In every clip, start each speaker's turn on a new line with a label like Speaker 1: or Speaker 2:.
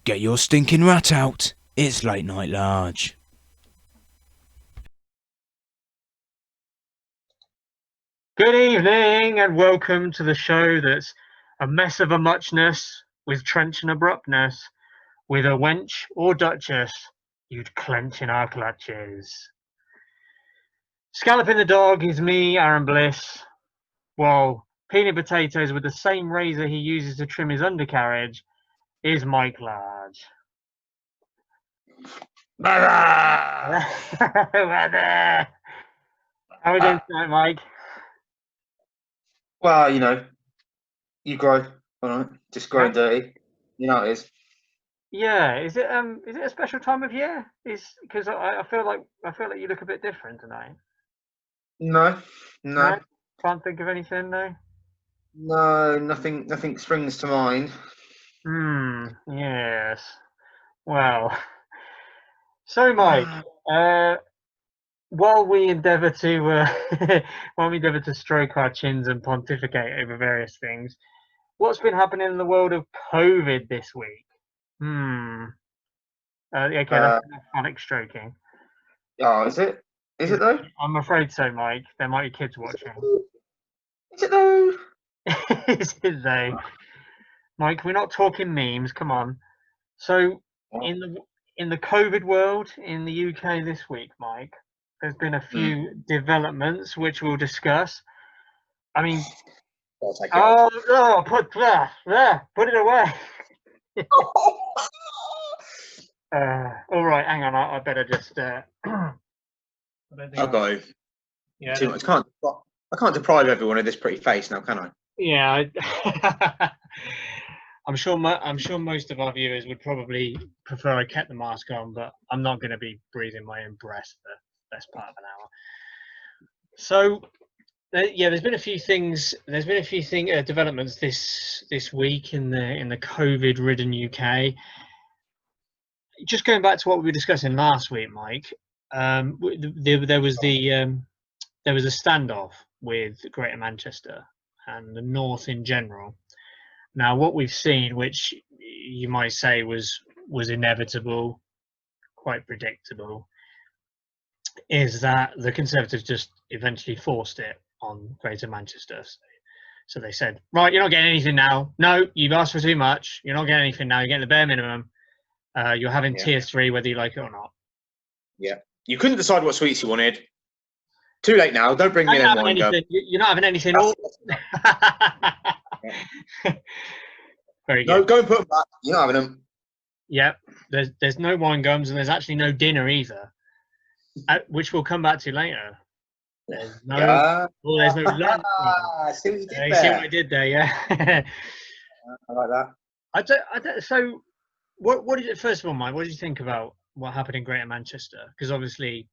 Speaker 1: Get your stinking rat out. It's late night large.
Speaker 2: Good evening and welcome to the show that's a mess of a muchness with trench and abruptness. With a wench or duchess, you'd clench in our clutches. Scalloping the dog is me, Aaron Bliss, while peeling potatoes with the same razor he uses to trim his undercarriage is Mike Large.
Speaker 3: Brother!
Speaker 2: How are we doing tonight, Mike?
Speaker 3: Well, you grow, all right? Just growing dirty. You know how it is.
Speaker 2: Yeah, is it a special time of year? Because I feel like you look a bit different tonight.
Speaker 3: No,
Speaker 2: No, can't think of anything. No.
Speaker 3: nothing springs to mind.
Speaker 2: Yes. Well, so Mike, while we endeavour to stroke our chins and pontificate over various things, what's been happening in the world of COVID this week? Okay, that's phonic stroking.
Speaker 3: Oh, is it? Is it though?
Speaker 2: I'm afraid so, Mike. There might be kids watching.
Speaker 3: Is it though?
Speaker 2: Is it though? Mike, we're not talking memes. Come on. So, in the COVID world in the UK this week, Mike, there's been a few developments which we'll discuss. I mean,
Speaker 3: put
Speaker 2: it away. All right, hang on. I better just.
Speaker 3: I'll go.
Speaker 2: Yeah.
Speaker 3: Too much. I can't deprive everyone of this pretty face now, can I?
Speaker 2: Yeah. I'm sure most of our viewers would probably prefer I kept the mask on, but I'm not going to be breathing my own breath for the best part of an hour. So, there's been a few things. There's been a few developments this week in the COVID-ridden UK. Just going back to what we were discussing last week, Mike. There was a standoff with Greater Manchester and the North in general. Now, what we've seen, which you might say was inevitable, quite predictable, is that the Conservatives just eventually forced it on Greater Manchester. So they said, right, you're not getting anything now. No, you've asked for too much. You're not getting anything now. You're getting the bare minimum. You're having tier 3, whether you like it or not.
Speaker 3: Yeah. You couldn't decide what sweets you wanted. Too late now. Don't bring me them wine gum.
Speaker 2: You're not having anything. Very good.
Speaker 3: No, go and put them back. You're not having them.
Speaker 2: Yep. There's no wine gums and there's actually no dinner either, which we'll come back to later. There's no.
Speaker 3: Yeah.
Speaker 2: Oh, there's no lunch.
Speaker 3: See what you did there.
Speaker 2: You see what I did there, yeah.
Speaker 3: I like that.
Speaker 2: I don't. So, what did it? First of all, Mike, what did you think about what happened in Greater Manchester? Because obviously,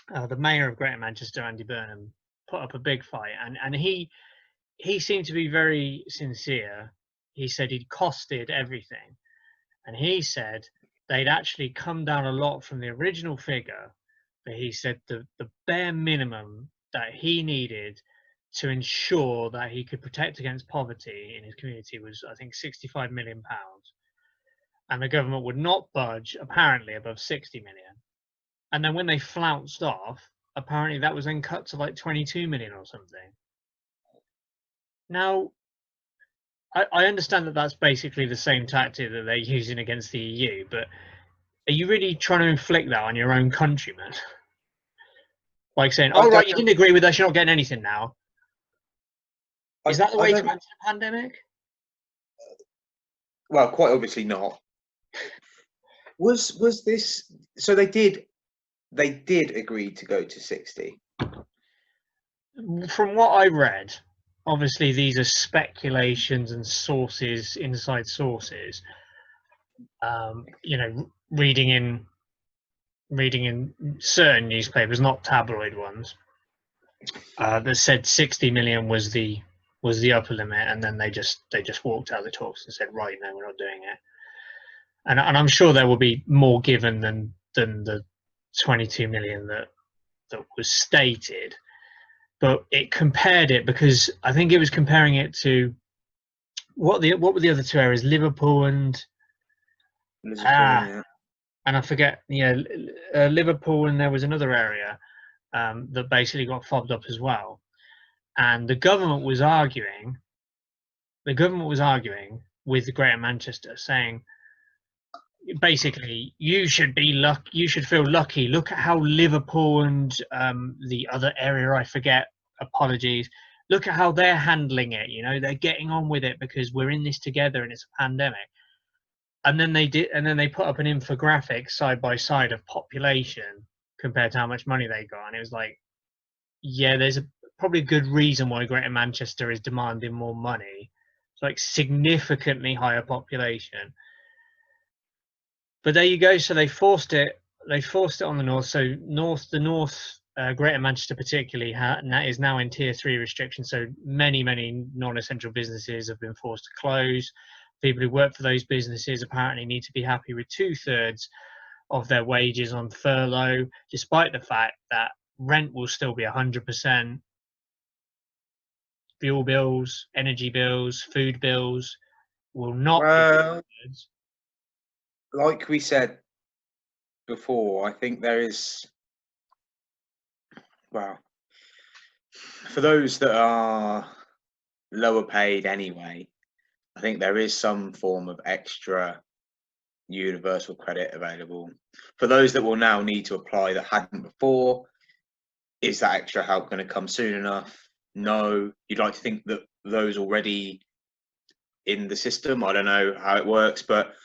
Speaker 2: the mayor of Greater Manchester, Andy Burnham, put up a big fight, and he seemed to be very sincere. He said he'd costed everything, and he said they'd actually come down a lot from the original figure. But he said the bare minimum that he needed to ensure that he could protect against poverty in his community was, I think, £65 million. And the government would not budge, apparently, above 60 million. And then when they flounced off, apparently that was then cut to like 22 million or something. Now, I understand that that's basically the same tactic that they're using against the EU, but are you really trying to inflict that on your own countrymen? Like saying, oh, right, you didn't agree with us, you're not getting anything now. Is that the way to manage the pandemic?
Speaker 3: Well, quite obviously not. Was this so? They did agree to go to 60.
Speaker 2: From what I read, obviously these are speculations and sources, inside sources. Reading in certain newspapers, not tabloid ones, that said 60 million was the upper limit, and then they just walked out of the talks and said, right, no, we're not doing it. And I'm sure there will be more given than the 22 million that was stated, but it compared it, because I think it was comparing it to what were the other two areas, Liverpool and
Speaker 3: Yeah.
Speaker 2: And I forget, Liverpool, and there was another area that basically got fobbed up as well. And the government was arguing with Greater Manchester, saying basically you should feel lucky. Look at how Liverpool and the other area, I forget, apologies, look at how they're handling it. They're getting on with it because we're in this together and it's a pandemic. And then they put up an infographic side by side of population compared to how much money they got, and it was like, yeah, there's probably a good reason why Greater Manchester is demanding more money. It's like significantly higher population. But there you go. So they forced it on the north. So the north, Greater Manchester particularly, is now in tier 3 restrictions. So many non-essential businesses have been forced to close. People who work for those businesses apparently need to be happy with 2/3 of their wages on furlough, despite the fact that rent will still be 100%. Fuel bills, energy bills, food bills will not be 2/3.
Speaker 3: Like we said before, I think there is, well, for those that are lower paid anyway, I think there is some form of extra universal credit available. For those that will now need to apply that hadn't before, is that extra help going to come soon enough? No. You'd like to think that those already in the system, I don't know how it works, but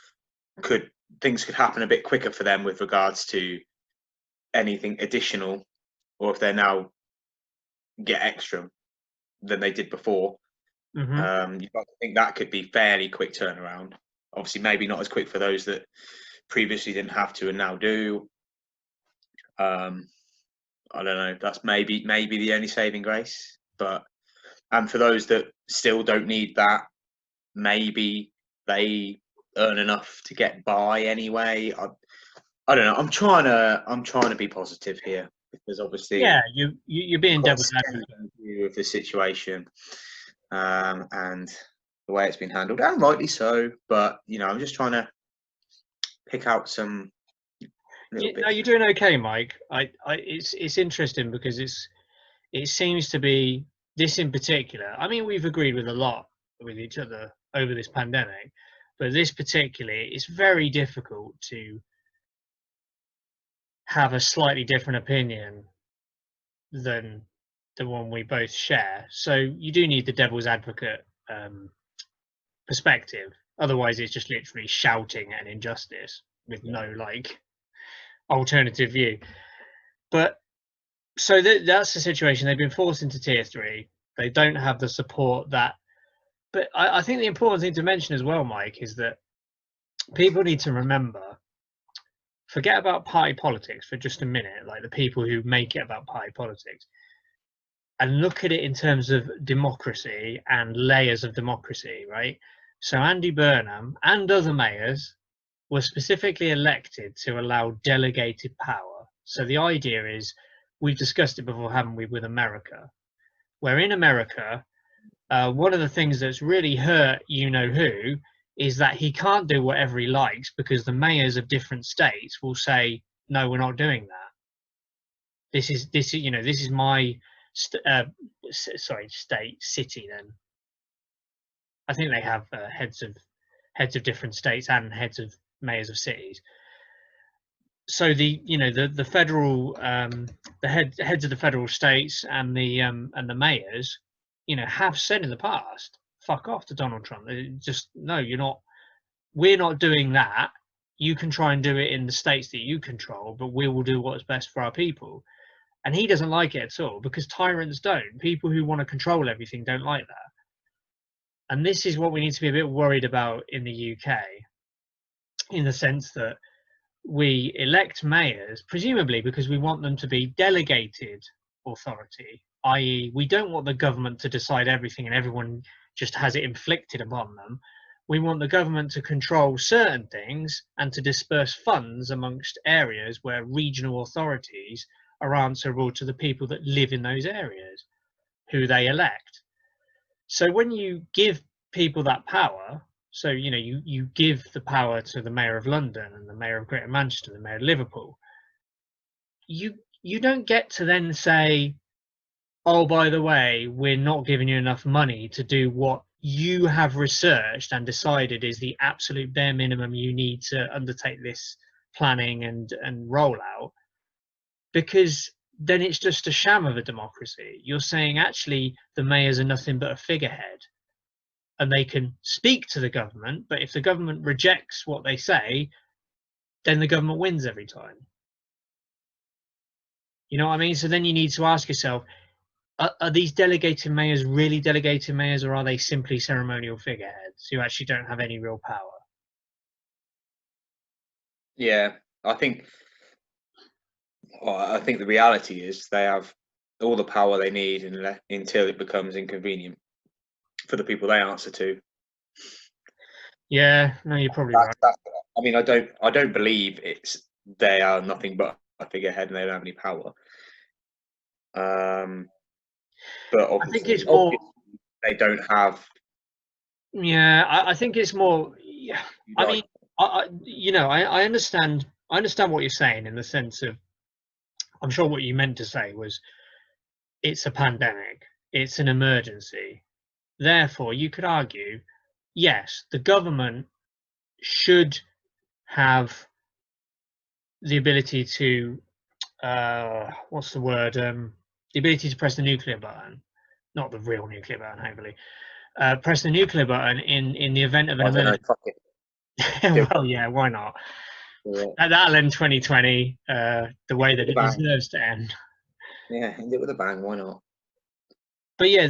Speaker 3: things could happen a bit quicker for them with regards to anything additional, or if they're now get extra than they did before.
Speaker 2: Mm-hmm.
Speaker 3: You'd like to think that could be fairly quick turnaround. Obviously, maybe not as quick for those that previously didn't have to and now do. I don't know. That's maybe the only saving grace. But for those that still don't need that, maybe they earn enough to get by anyway. I don't know. I'm trying to be positive here, because obviously,
Speaker 2: yeah, you're being devil's advocate
Speaker 3: with the situation and the way it's been handled, and rightly so. But I'm just trying to pick out some.
Speaker 2: No, you're doing okay, Mike. It's interesting because it seems to be this in particular. I mean, we've agreed with a lot with each other over this pandemic, but this particularly, it's very difficult to have a slightly different opinion than the one we both share. So you do need the devil's advocate perspective. Otherwise, it's just literally shouting at an injustice with no alternative view. But so that's the situation. They've been forced into tier 3. They don't have the support that. But I think the important thing to mention as well, Mike, is that people need to remember, forget about party politics for just a minute, like the people who make it about party politics, and look at it in terms of democracy and layers of democracy, right? So Andy Burnham and other mayors were specifically elected to allow delegated power. So the idea is, we've discussed it before, haven't we, with America, where in America, one of the things that's really hurt who is that he can't do whatever he likes, because the mayors of different states will say, no, we're not doing that. This is my city. Then I think they have heads of different states and heads of mayors of cities. So the federal the heads of the federal states and the mayors have said in the past, fuck off to Donald Trump. Just, no, we're not doing that. You can try and do it in the states that you control, but we will do what's best for our people. And he doesn't like it at all, because tyrants don't. People who want to control everything don't like that. And this is what we need to be a bit worried about in the UK, in the sense that we elect mayors, presumably because we want them to be delegated authority, i.e. we don't want the government to decide everything and everyone just has it inflicted upon them. We want the government to control certain things and to disperse funds amongst areas where regional authorities are answerable to the people that live in those areas, who they elect. So when you give people that power, So, you know, you give the power to the mayor of London and the mayor of Greater Manchester, the mayor of Liverpool. You don't get to then say, oh, by the way, we're not giving you enough money to do what you have researched and decided is the absolute bare minimum you need to undertake this planning and rollout, because then it's just a sham of a democracy. You're saying actually the mayors are nothing but a figurehead and they can speak to the government, but if the government rejects what they say, then the government wins every time. You know what I mean? So then you need to ask yourself, are these delegated mayors really delegated mayors, or are they simply ceremonial figureheads who actually don't have any real power?
Speaker 3: Yeah, I think the reality is they have all the power they need until it becomes inconvenient for the people they answer to.
Speaker 2: Yeah, no, you're probably right.
Speaker 3: I mean, I don't believe they are nothing but a figurehead and they don't have any power. But
Speaker 2: I think
Speaker 3: obviously,
Speaker 2: it's more.
Speaker 3: they don't have.
Speaker 2: Yeah, I think it's more. Yeah, I mean, I understand. I understand what you're saying in the sense of, I'm sure what you meant to say was, it's a pandemic, it's an emergency. Therefore, you could argue, yes, the government should have the ability to, what's the word? The ability to press the nuclear button, not the real nuclear button, hopefully. Press the nuclear button in the event of an emergency.
Speaker 3: Fuck it.
Speaker 2: Well, yeah, why not?
Speaker 3: Yeah.
Speaker 2: That'll end 2020 the way that it deserves to end.
Speaker 3: Yeah, end it with a bang. Why not?
Speaker 2: But yeah,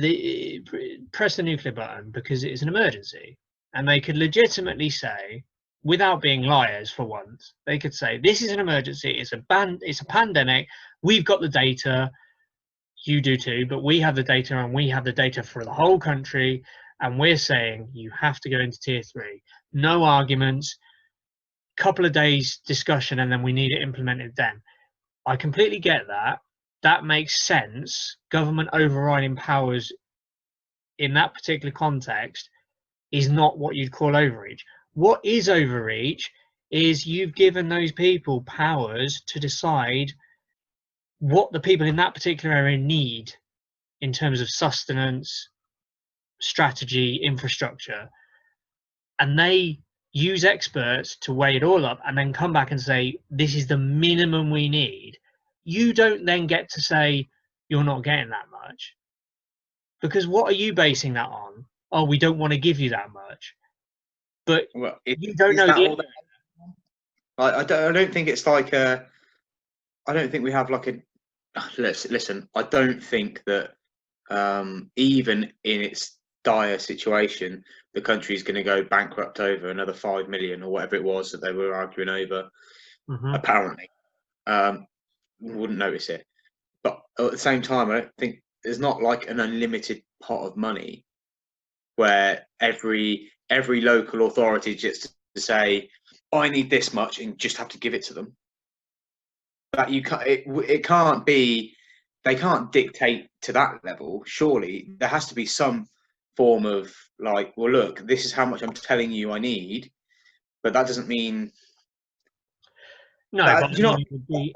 Speaker 2: press the nuclear button because it is an emergency, and they could legitimately say, without being liars for once, they could say this is an emergency. It's a pandemic. We've got the data. You do too, but we have the data, and we have the data for the whole country. And we're saying you have to go into tier 3. No arguments. Couple of days discussion, and then we need it implemented then. I completely get that. That makes sense. Government overriding powers in that particular context is not what you'd call overreach. What is overreach is you've given those people powers to decide what the people in that particular area need in terms of sustenance, strategy, infrastructure, and they use experts to weigh it all up and then come back and say, this is the minimum we need. You don't then get to say, you're not getting that much. Because what are you basing that on? Oh, we don't want to give you that much. But you don't know the.
Speaker 3: I don't think it's like a. I don't think we have like a. Listen, I don't think that even in its dire situation, the country is going to go bankrupt over another 5 million or whatever it was that they were arguing over. Apparently, wouldn't notice it. But at the same time, I don't think there's not like an unlimited pot of money where every local authority just to say, I need this much, and just have to give it to them. That you can't. It can't be. They can't dictate to that level. Surely there has to be some form of like, well, look, this is how much I'm telling you I need, but that doesn't mean.
Speaker 2: No,
Speaker 3: that, you know,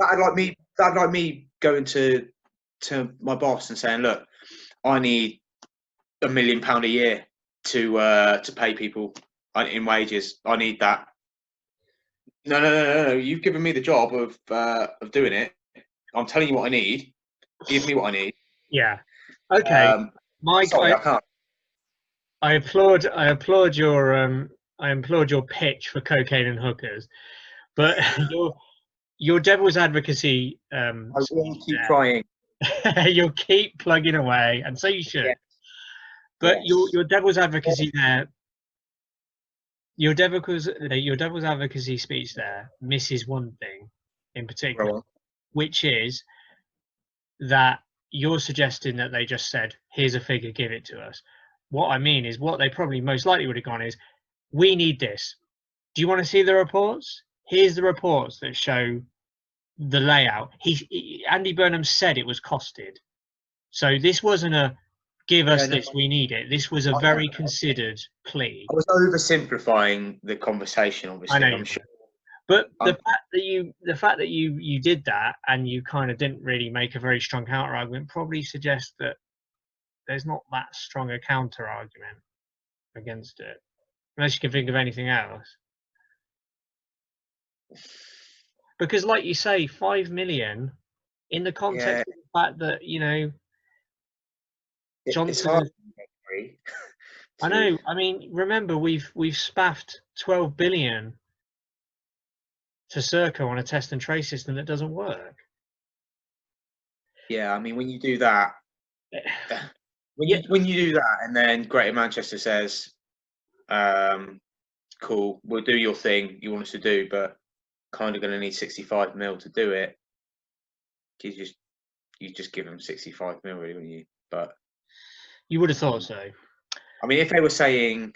Speaker 3: that'd like me going to my boss and saying, look, I need £1 million a year to pay people in wages. I need that. No. You've given me the job of doing it. I'm telling you what I need. Give me what I need.
Speaker 2: Yeah. Okay. Mike,
Speaker 3: sorry, I can't.
Speaker 2: I applaud your pitch for cocaine and hookers, but your devil's advocacy.
Speaker 3: I will keep trying.
Speaker 2: You'll keep plugging away, and so you should.
Speaker 3: Yes.
Speaker 2: But yes. your devil's advocacy there. Your devil's advocacy speech there misses one thing in particular, which is that you're suggesting that they just said, here's a figure, give it to us. What I mean is what they probably most likely would have gone is, we need this. Do you want to see the reports? Here's the reports that show the layout. Andy Burnham said it was costed. So this wasn't a give us
Speaker 3: Yeah, no,
Speaker 2: this, we need it. This was a very considered plea.
Speaker 3: I was oversimplifying the conversation,
Speaker 2: I
Speaker 3: obviously.
Speaker 2: know
Speaker 3: I'm
Speaker 2: you
Speaker 3: sure.
Speaker 2: But
Speaker 3: I'm-
Speaker 2: the fact that you did that and you kind of didn't really make a very strong counter argument probably suggests that there's not that strong a counter argument against it, unless you can think of anything else. Because, like you say, 5 million in the
Speaker 3: Yeah,
Speaker 2: context of the fact that
Speaker 3: it's
Speaker 2: Johnson.
Speaker 3: hard to agree.
Speaker 2: I know. I mean, remember we've spaffed 12 billion to Serco on a test and trace system that doesn't work.
Speaker 3: Yeah, I mean, when you do that,
Speaker 2: Yeah.
Speaker 3: when you do that, and then Greater Manchester says, "Cool, we'll do your thing you want us to do, but kind of going to need 65 mil to do it." You just give them 65 mil, really, wouldn't you? But
Speaker 2: You would have thought so.
Speaker 3: I mean, if they were saying,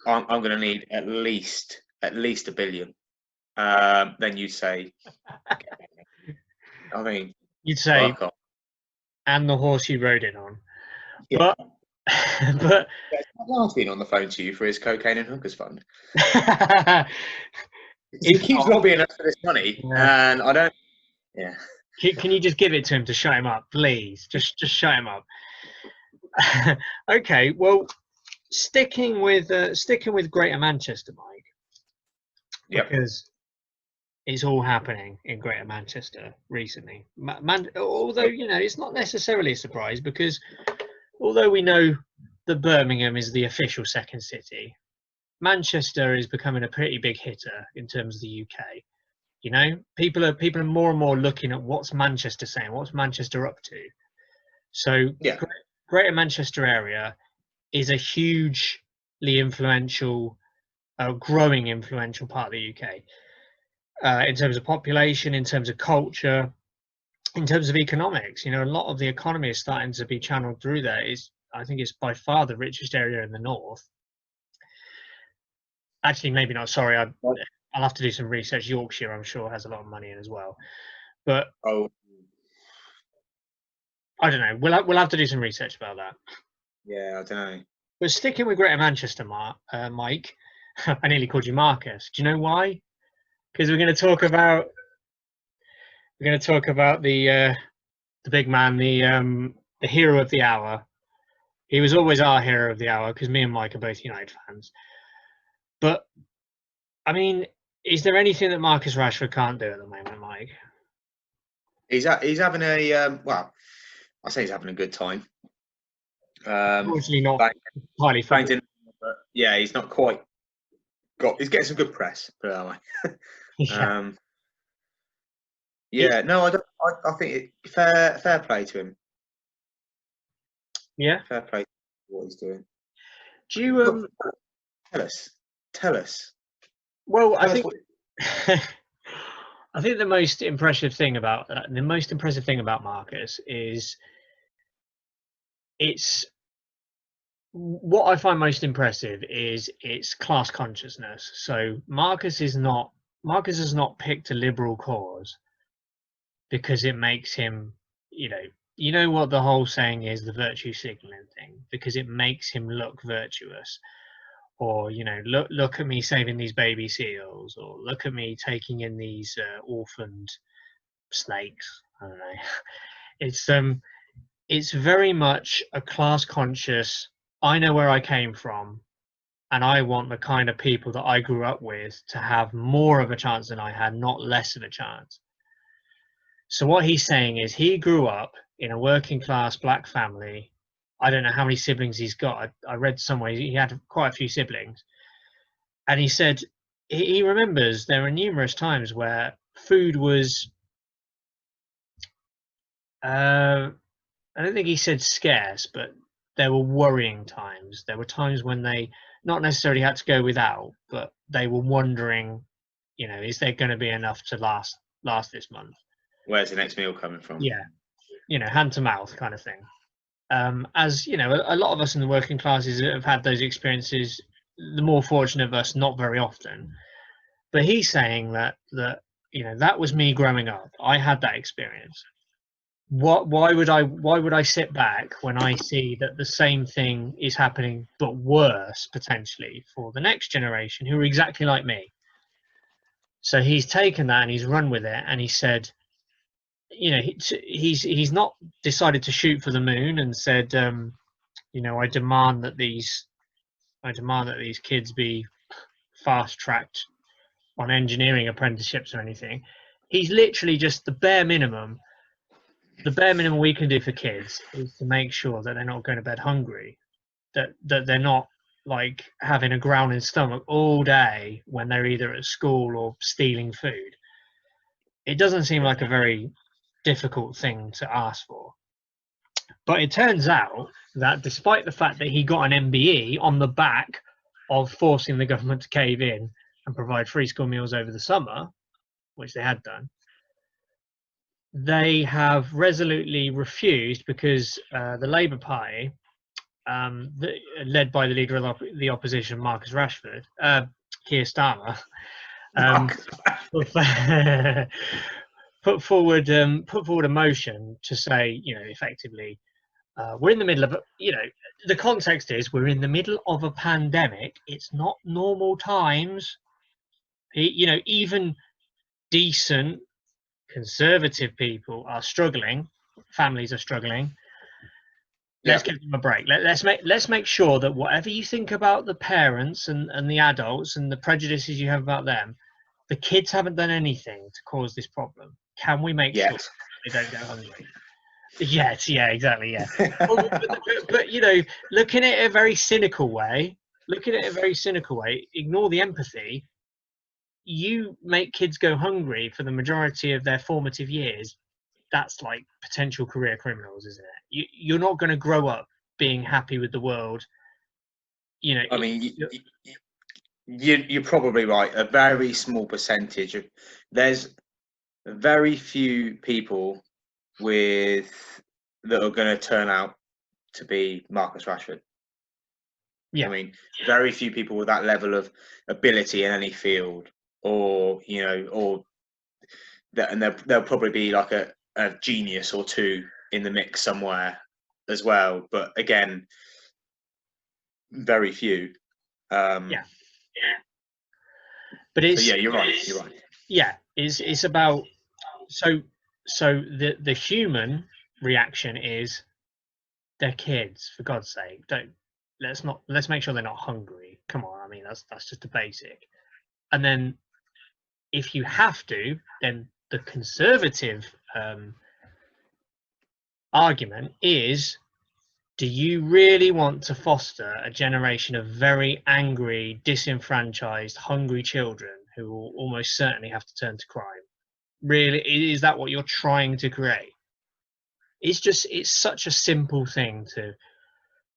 Speaker 3: "I'm going to need at least a billion," then you'd say, I mean,
Speaker 2: You'd say,
Speaker 3: fuck off.
Speaker 2: and the horse you rode in on.
Speaker 3: Yeah.
Speaker 2: But but
Speaker 3: Last been on the phone to you for his cocaine and hookers fund. He
Speaker 2: If
Speaker 3: keeps
Speaker 2: not-
Speaker 3: lobbying us for this money,
Speaker 2: Yeah.
Speaker 3: and I don't. Yeah.
Speaker 2: Can you just give it to him to shut him up, please? Just shut him up. Okay, well, sticking with Greater Manchester, Mike,
Speaker 3: Yep.
Speaker 2: because it's all happening in Greater Manchester recently. Although it's not necessarily a surprise, because although we know that Birmingham is the official second city, Manchester is becoming a pretty big hitter in terms of the UK. People are more and more looking at what's Manchester saying, what's Manchester up to. So
Speaker 3: Yeah.
Speaker 2: Greater Manchester area is a hugely influential, growing influential part of the UK. In terms of population, in terms of culture, in terms of economics. A lot of the economy is starting to be channeled through there. I think it's by far the richest area in the north. Actually, maybe not. Sorry, I'll have to do some research. Yorkshire, I'm sure, has a lot of money in as well. But
Speaker 3: Oh.
Speaker 2: I don't know. We'll have to do some research about that.
Speaker 3: Yeah, I don't know.
Speaker 2: But sticking with Greater Manchester, Mike, I nearly called you Marcus. Do you know why? Because we're going to talk about the big man, the hero of the hour. He was always our hero of the hour because me and Mike are both United fans. But I mean, is there anything that Marcus Rashford can't do at the moment, Mike?
Speaker 3: He's having a well, I say he's having a good time.
Speaker 2: Unfortunately, not
Speaker 3: Bang-
Speaker 2: highly
Speaker 3: banged
Speaker 2: football.
Speaker 3: in, but yeah, he's not quite got. He's getting some good press, put it that way.
Speaker 2: Yeah.
Speaker 3: Yeah, no, I don't. I think fair play to him.
Speaker 2: Yeah.
Speaker 3: Fair play to what he's doing.
Speaker 2: Do you
Speaker 3: Tell us.
Speaker 2: Well,
Speaker 3: Tell
Speaker 2: I
Speaker 3: us
Speaker 2: think
Speaker 3: what-
Speaker 2: I think the most impressive thing about Marcus is what I find most impressive is its class consciousness. So Marcus has not picked a liberal cause because it makes him, you know what the whole saying is, the virtue signaling thing, because it makes him look virtuous. Or look at me saving these baby seals, or look at me taking in these orphaned snakes. I don't know. It's very much a class conscious. I know where I came from, and I want the kind of people that I grew up with to have more of a chance than I had, not less of a chance. So what he's saying is he grew up in a working class black family. I don't know how many siblings he's got. I read somewhere he had quite a few siblings. And he said he remembers there were numerous times where food was, I don't think he said scarce, but there were worrying times. There were times when they not necessarily had to go without, but they were wondering, is there going to be enough to last this month?
Speaker 3: Where's the next meal coming from?
Speaker 2: Yeah, hand to mouth kind of thing. As a lot of us in the working classes have had those experiences. The more fortunate of us, not very often. But he's saying that that was me growing up. I had that experience. why would I sit back when I see that the same thing is happening but worse potentially for the next generation who are exactly like me? So he's taken that and he's run with it, and he said, you know, he's not decided to shoot for the moon and said, you know, I demand that these kids be fast tracked on engineering apprenticeships or anything. He's literally just the bare minimum. The bare minimum we can do for kids is to make sure that they're not going to bed hungry, that they're not like having a growling stomach all day when they're either at school or stealing food. It doesn't seem like a very difficult thing to ask for. But it turns out that despite the fact that he got an MBE on the back of forcing the government to cave in and provide free school meals over the summer, which they had done, they have resolutely refused because the Labour Party, led by the leader of the opposition, Marcus Rashford, Keir Starmer, put forward a motion to say, you know, effectively, we're in the middle of, you know, the context is we're in the middle of a pandemic. It's not normal times. You know, even decent conservative people are struggling. Families are struggling. Let's give them a break. Let's make sure that whatever you think about the parents and the adults and the prejudices you have about them, the kids haven't done anything to cause this problem. Can we make sure they don't go hungry? Yes, yeah, exactly, yeah. but you know, looking at it a very cynical way, ignore the empathy. You make kids go hungry for the majority of their formative years. That's like potential career criminals, isn't it? You're not going to grow up being happy with the world. You know,
Speaker 3: I mean, you're probably right. A very small percentage of there's very few people that are going to turn out to be Marcus Rashford.
Speaker 2: yeah.
Speaker 3: I mean, very few people with that level of ability in any field, or you know, or that, and there'll probably be like a genius or two in the mix somewhere as well. But again, very few.
Speaker 2: Yeah. But it's,
Speaker 3: so yeah, you're right. You're right.
Speaker 2: Yeah, it's about so the human reaction is they're kids, for God's sake. Let's make sure they're not hungry. Come on, I mean that's just a basic. And then if you have to, then the conservative argument is, do you really want to foster a generation of very angry, disenfranchised, hungry children who will almost certainly have to turn to crime? Really, is that what you're trying to create? It's such a simple thing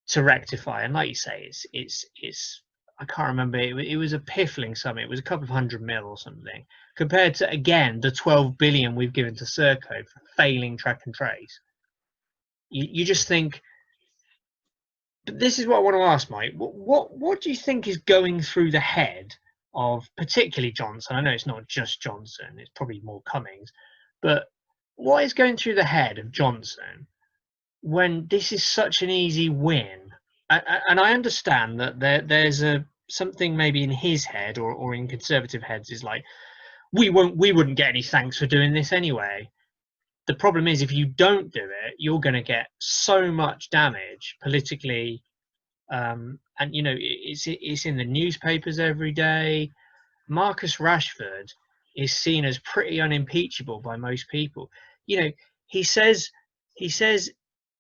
Speaker 2: to rectify, and like you say, it's I can't remember, it was a piffling sum. It was a couple of 100 mil or something, compared to, again, the 12 billion we've given to Serco for failing track and trace. You just think, but this is what I want to ask, Mike. What do you think is going through the head of particularly Johnson? I know it's not just Johnson; it's probably more Cummings. But what is going through the head of Johnson when this is such an easy win? And I understand that there's something maybe in his head or in conservative heads is like, we wouldn't get any thanks for doing this anyway. The problem is, if you don't do it, you're going to get so much damage politically, and you know it's in the newspapers every day. Marcus Rashford is seen as pretty unimpeachable by most people. You know, he says,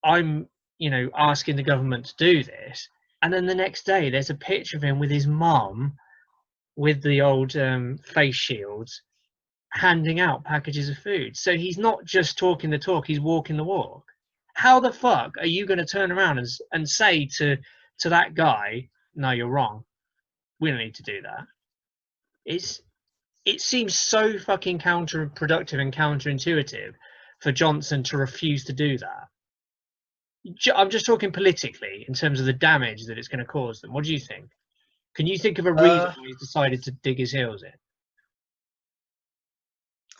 Speaker 2: I'm, you know, asking the government to do this, and then the next day there's a picture of him with his mum with the old face shields, handing out packages of food. So he's not just talking the talk, he's walking the walk. How the fuck are you going to turn around and say to that guy, no, you're wrong, we don't need to do that? It seems so fucking counterproductive and counterintuitive for Johnson to refuse to do that. I'm just talking politically in terms of the damage that it's going to cause them. What do you think? Can you think of a reason why he's decided to dig his heels in?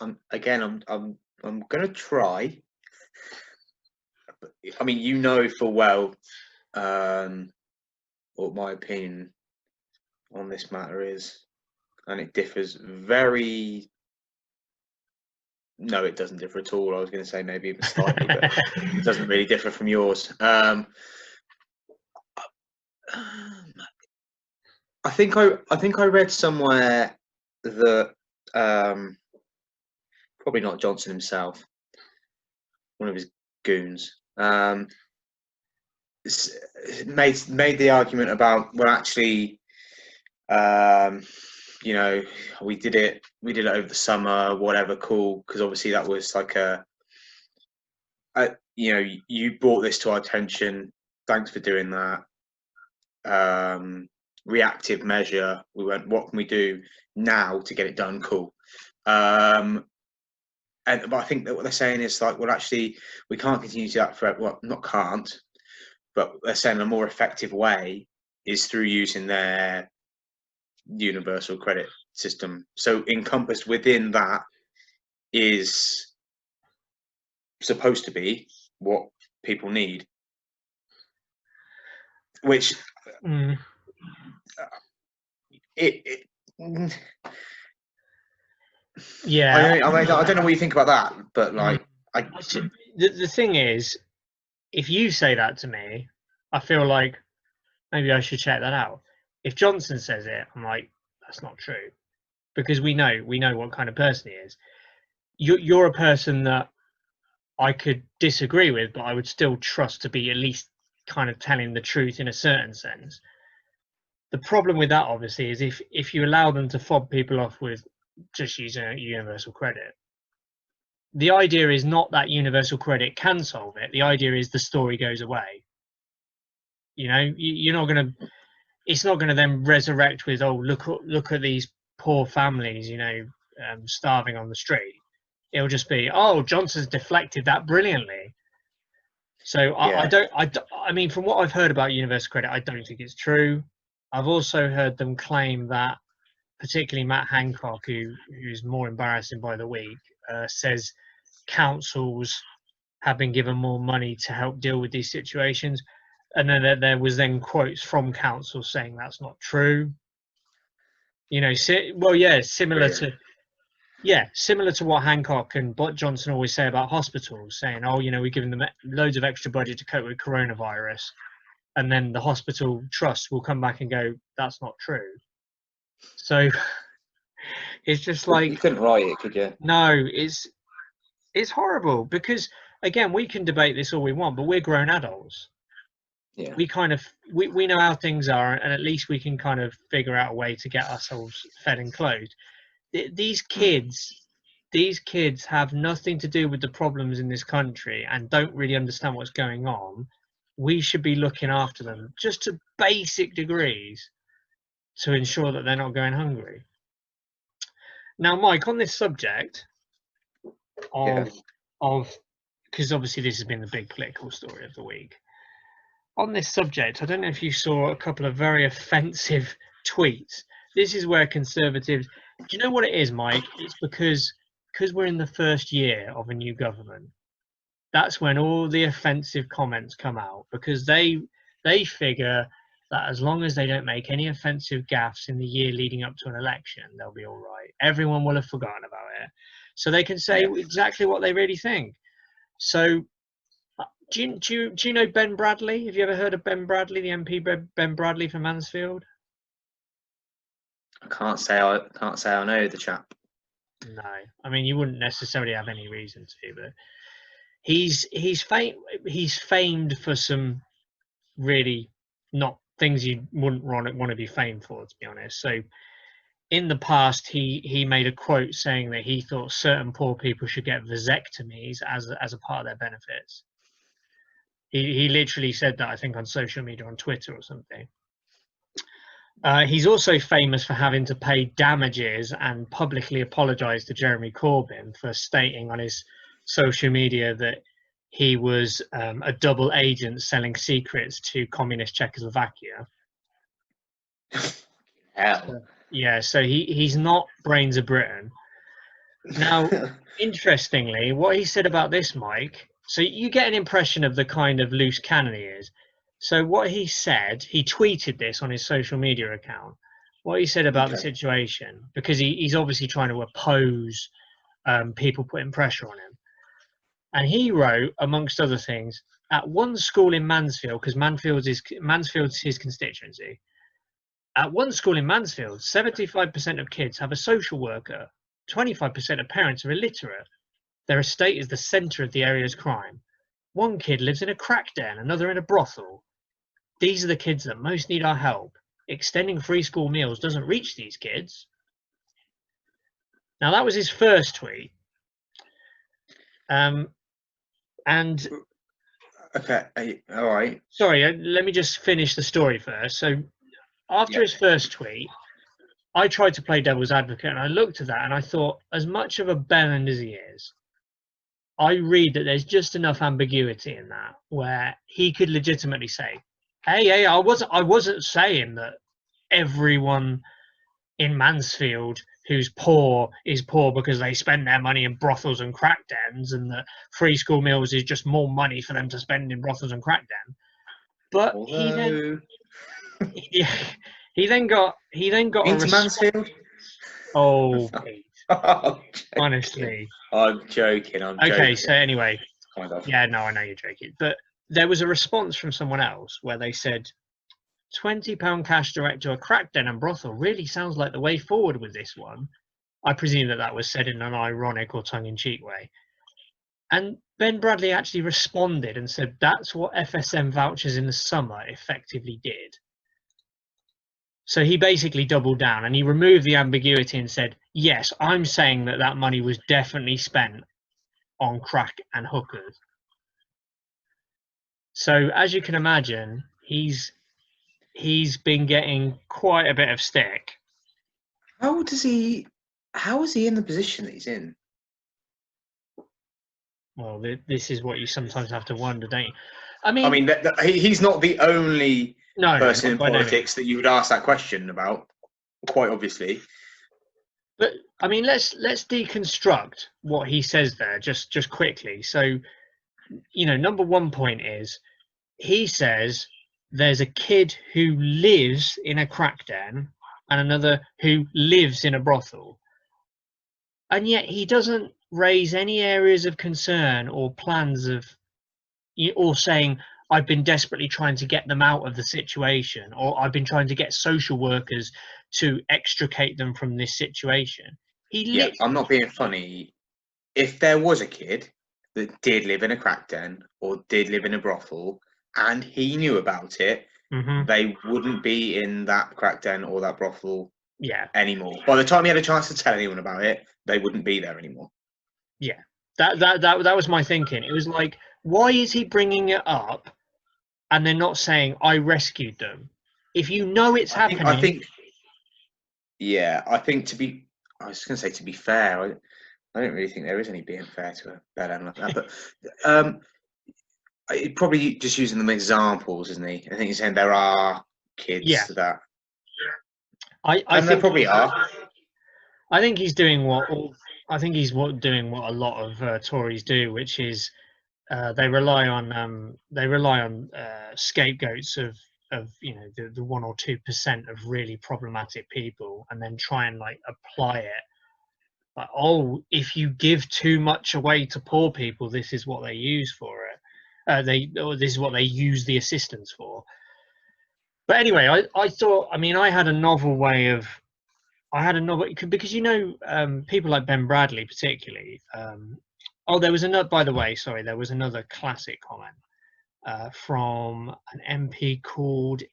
Speaker 3: I'm going to try. I mean, you know full well what my opinion on this matter is, and it differs very. No, it doesn't differ at all. I was going to say maybe even slightly, but it doesn't really differ from yours. I think I read somewhere that probably not Johnson himself, one of his goons, made the argument about, well, actually, you know, we did it over the summer, whatever, cool, because obviously that was like you know, you brought this to our attention, thanks for doing that. Reactive measure, we went, what can we do now to get it done? Cool. But I think that what they're saying is like, well, actually, we can't continue to do that forever. Well, not can't, but they're saying a more effective way is through using their universal credit system. So encompassed within that is supposed to be what people need, which
Speaker 2: Yeah,
Speaker 3: I don't know what you think about that, but like,
Speaker 2: the thing is, if you say that to me, I feel like maybe I should check that out. If Johnson says it, I'm like, that's not true, because we know what kind of person he is. You're a person that I could disagree with, but I would still trust to be at least kind of telling the truth in a certain sense. The problem with that, obviously, is if you allow them to fob people off with just using a universal credit, the idea is not that universal credit can solve it. The idea is the story goes away. You know, you're not going to. It's not going to then resurrect with, oh, look at these poor families, you know, starving on the street. It'll just be, oh, Johnson's deflected that brilliantly. So
Speaker 3: yeah.
Speaker 2: I mean, from what I've heard about universal credit, I don't think it's true. I've also heard them claim that, particularly Matt Hancock, who's more embarrassing by the week, says councils have been given more money to help deal with these situations. And then there was then quotes from council saying that's not true. You know, similar to what Hancock and Johnson always say about hospitals, saying, oh, you know, we're giving them loads of extra budget to cope with coronavirus, and then the hospital trust will come back and go, that's not true. So it's just like,
Speaker 3: you couldn't write it, could you?
Speaker 2: No, it's horrible, because again, we can debate this all we want, but we're grown adults.
Speaker 3: Yeah.
Speaker 2: We know how things are, and at least we can kind of figure out a way to get ourselves fed and clothed. These kids have nothing to do with the problems in this country and don't really understand what's going on. We should be looking after them just to basic degrees to ensure that they're not going hungry. Now, Mike, on this subject of because obviously this has been the big political story of the week. On this subject, I don't know if you saw a couple of very offensive tweets. This is where conservatives, do you know what it is, Mike? It's because we're in the first year of a new government. That's when all the offensive comments come out, because they figure that as long as they don't make any offensive gaffes in the year leading up to an election, they'll be all right. Everyone will have forgotten about it. So they can say exactly what they really think. So do you know Ben Bradley? Have you ever heard of Ben Bradley, the MP Ben Bradley from Mansfield?
Speaker 3: I can't say I know the chap.
Speaker 2: No, I mean, you wouldn't necessarily have any reason to, but he's famed for some really not things you wouldn't want to be famed for, to be honest. So in the past, he made a quote saying that he thought certain poor people should get vasectomies as a part of their benefits. He literally said that, I think, on social media, on Twitter or something. He's also famous for having to pay damages and publicly apologise to Jeremy Corbyn for stating on his social media that he was a double agent selling secrets to communist Czechoslovakia.
Speaker 3: Hell.
Speaker 2: Yeah, so he's not brains of Britain. Now, interestingly, what he said about this, Mike, So you get an impression of the kind of loose cannon he is. So what he said, he tweeted this on his social media account. What he said about the
Speaker 3: Okay.
Speaker 2: situation, because he's obviously trying to oppose people putting pressure on him. And he wrote, amongst other things, at one school in Mansfield, because Mansfield's his constituency. At one school in Mansfield, 75% of kids have a social worker. 25% of parents are illiterate. Their estate is the centre of the area's crime. One kid lives in a crack den, another in a brothel. These are the kids that most need our help. Extending free school meals doesn't reach these kids. Now, that was his first tweet. And
Speaker 3: Okay, all right.
Speaker 2: sorry, let me just finish the story first. So after his first tweet, I tried to play devil's advocate, and I looked at that and I thought, as much of a bellend as he is, I read that there's just enough ambiguity in that where he could legitimately say, hey, I wasn't saying that everyone in Mansfield who's poor is poor because they spend their money in brothels and crack dens, and that free school meals is just more money for them to spend in brothels and crack den. But he then got a response.
Speaker 3: Mansfield?
Speaker 2: Oh, Pete,
Speaker 3: Oh,
Speaker 2: honestly.
Speaker 3: I'm joking.
Speaker 2: Okay, so anyway,
Speaker 3: Kind of.
Speaker 2: yeah, no, I know you're joking, but there was a response from someone else where they said, £20 cash direct to a crack den and brothel really sounds like the way forward with this one. I presume that was said in an ironic or tongue-in-cheek way. And Ben Bradley actually responded and said that's what FSM vouchers in the summer effectively did. So he basically doubled down and he removed the ambiguity and said, yes, I'm saying that money was definitely spent on crack and hookers. So as you can imagine, he's been getting quite a bit of stick.
Speaker 3: How is he in the position that he's in?
Speaker 2: Well, this is what you sometimes have to wonder, don't you? I
Speaker 3: mean, he's not the only person in politics that you would ask that question about, quite obviously.
Speaker 2: But I mean, let's deconstruct what he says there just quickly. So, number one point is he says there's a kid who lives in a crack den and another who lives in a brothel, and yet he doesn't raise any areas of concern or plans of, or saying, I've been desperately trying to get them out of the situation, or I've been trying to get social workers to extricate them from this situation.
Speaker 3: I'm not being funny. If there was a kid that did live in a crack den or did live in a brothel and he knew about it, they wouldn't be in that crack den or that brothel anymore. By the time he had a chance to tell anyone about it, they wouldn't be there anymore.
Speaker 2: Yeah, that was my thinking. It was like, why is he bringing it up and they're not saying, I rescued them? If you know it's happening.
Speaker 3: I think I was going to say, to be fair, I don't really think there is any being fair to a bad animal like that. But probably just using them as examples, isn't he? I think he's saying there are kids that.
Speaker 2: I think
Speaker 3: there probably are.
Speaker 2: I think he's doing what doing what a lot of Tories do, which is they rely on scapegoats of the 1 or 2% of really problematic people, and then try and apply it. Like, oh, if you give too much away to poor people, this is what they use for it. This is what they use the assistance for. But anyway, I thought, I had a novel way of. Because people like Ben Bradley particularly. There was another. By the way, sorry, there was another classic comment from an MP called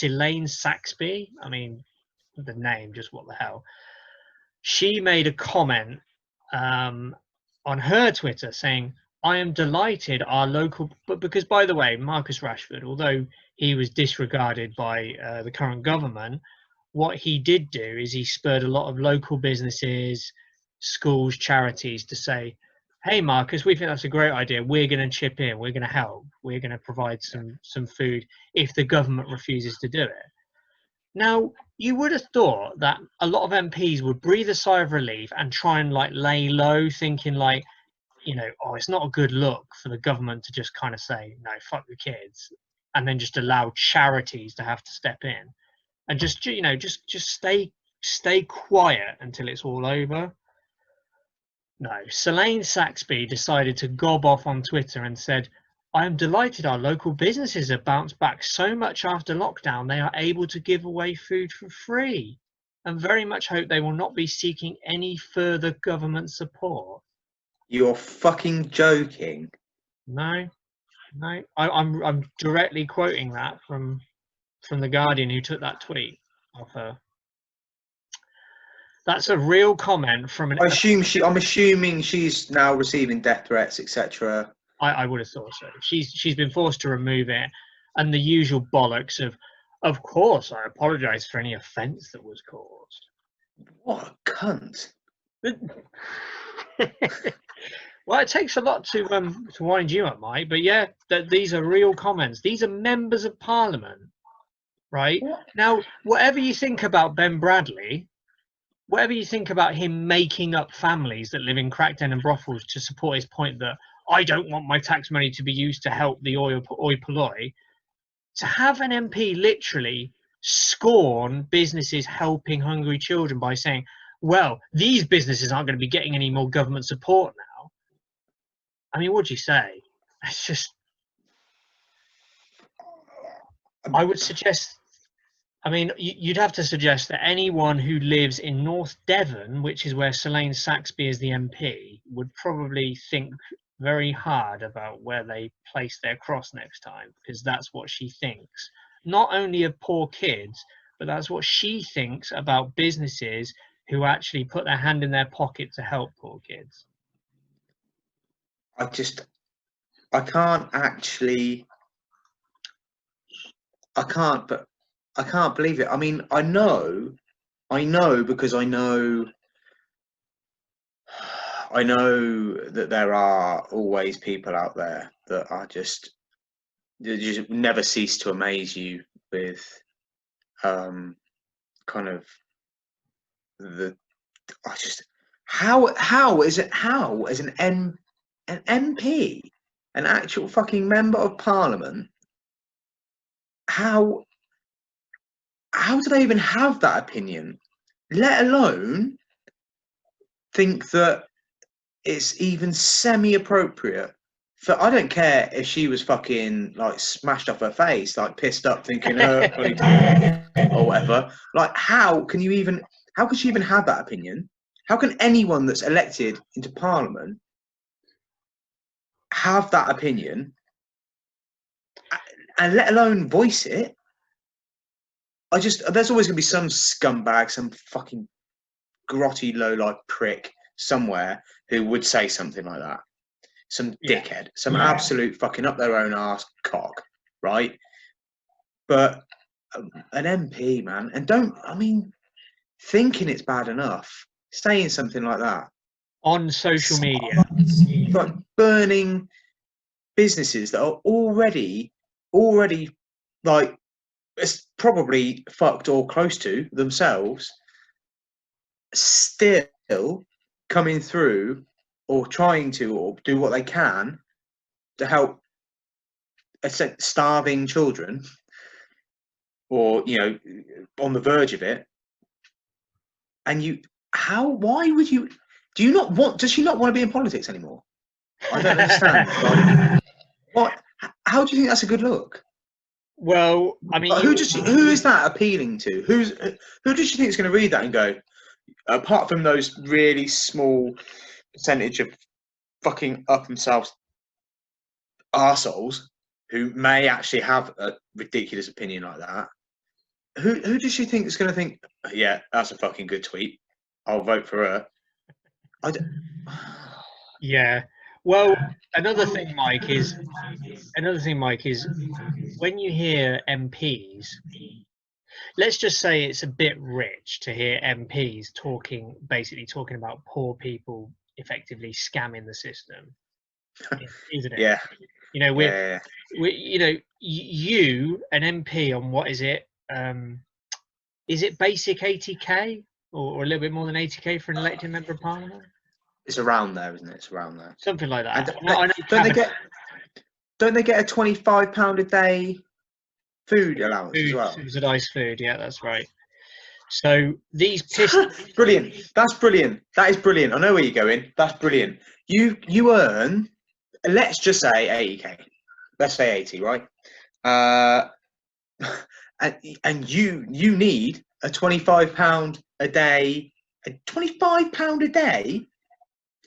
Speaker 2: Elaine Saxby. The name, just what the hell. She made a comment on her Twitter saying, I am delighted our local, but because, by the way, Marcus Rashford, although he was disregarded by the current government, what he did do is he spurred a lot of local businesses, schools, charities to say, hey, Marcus, we think that's a great idea. We're going to chip in. We're going to help. We're going to provide some food if the government refuses to do it. Now, you would have thought that a lot of MPs would breathe a sigh of relief and try and lay low, thinking you know, oh, it's not a good look for the government to just kind of say, no, fuck the kids, and then just allow charities to have to step in and just, you know, just stay quiet until it's all over. No, Selene Saxby decided to gob off on Twitter and said, I am delighted our local businesses have bounced back so much after lockdown they are able to give away food for free, and very much hope they will not be seeking any further government support.
Speaker 3: You're fucking joking.
Speaker 2: No, no, I'm directly quoting that from the Guardian, who took that tweet of her. That's a real comment from an.
Speaker 3: I'm assuming she's now receiving death threats, etc.
Speaker 2: I would have thought so. She's been forced to remove it, and the usual bollocks of course, I apologise for any offence that was caused.
Speaker 3: What a cunt!
Speaker 2: Well, it takes a lot to wind you up, Mike. But yeah, these are real comments. These are members of Parliament, right?
Speaker 3: What?
Speaker 2: Now, whatever you think about Ben Bradley, whatever you think about him making up families that live in crackden and brothels to support his point that I don't want my tax money to be used to help the oi polloi, to have an MP literally scorn businesses helping hungry children by saying, well, these businesses aren't going to be getting any more government support now. I mean, what do you say? It's just, I would suggest, I mean, you'd have to suggest that anyone who lives in North Devon, which is where Selene Saxby is the MP, would probably think very hard about where they place their cross next time, because that's what she thinks. Not only of poor kids, but that's what she thinks about businesses who actually put their hand in their pocket to help poor kids.
Speaker 3: I can't believe it. I mean, I know because I know that there are always people out there that are just never cease to amaze you with kind of how is an MP, an actual fucking member of Parliament, how do they even have that opinion, let alone think that it's even semi-appropriate for, I don't care if she was fucking like smashed off her face, like pissed up thinking or whatever, like how could she even have that opinion? How can anyone that's elected into Parliament have that opinion and let alone voice it? There's always going to be some scumbag, some fucking grotty low-life prick somewhere who would say something like that. Some dickhead, some absolute fucking up their own arse cock, right? But an MP, man, and thinking it's bad enough, saying something like that
Speaker 2: on social media,
Speaker 3: like burning businesses that are already like it's probably fucked or close to themselves, still coming through or trying to or do what they can to help starving children or on the verge of it. And does she not want to be in politics anymore? I don't understand. How do you think that's a good look?
Speaker 2: Well, I mean,
Speaker 3: who is that appealing to? Who does she think is going to read that and go, apart from those really small percentage of fucking up themselves arseholes who may actually have a ridiculous opinion like that? Who does she think is going to think, yeah, that's a fucking good tweet, I'll vote for her?
Speaker 2: Yeah. Well, another thing, Mike, is when you hear MPs, let's just say it's a bit rich to hear MPs basically talking about poor people effectively scamming the system, isn't it?
Speaker 3: Yeah.
Speaker 2: You, an MP on what is it? Is it basic 80k or a little bit more than 80k for an elected member of Parliament?
Speaker 3: It's around there, isn't it? It's around there.
Speaker 2: something like
Speaker 3: And
Speaker 2: that. I know
Speaker 3: don't they get a £25 a day food allowance as
Speaker 2: food,
Speaker 3: well?
Speaker 2: subsidised food. Yeah, that's right. So these
Speaker 3: Brilliant. That's brilliant. That is brilliant. I know where you're going. That's brilliant. You earn, let's just say 80k. Let's say 80, right? And you need a £25 a day, £25 a day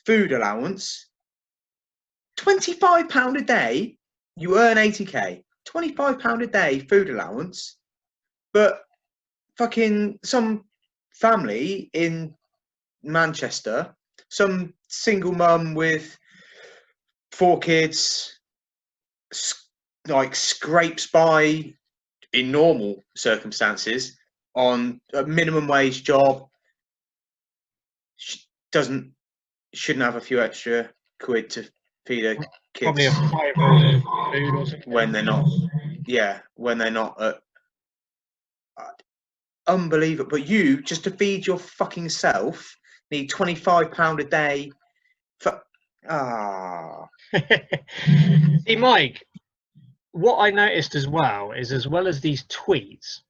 Speaker 3: food allowance. £25 a day. You earn 80k. £25 a day food allowance, but fucking some family in Manchester, some single mum with 4 kids, like scrapes by in normal circumstances on a minimum wage job, shouldn't have a few extra quid to feed her
Speaker 2: probably
Speaker 3: kids
Speaker 2: a 5 roll of food or something.
Speaker 3: when they're not. Yeah, when they're not at. Unbelievable. But you, just to feed your fucking self, need £25 a day.
Speaker 2: See, Mike, what I noticed as well as these tweets,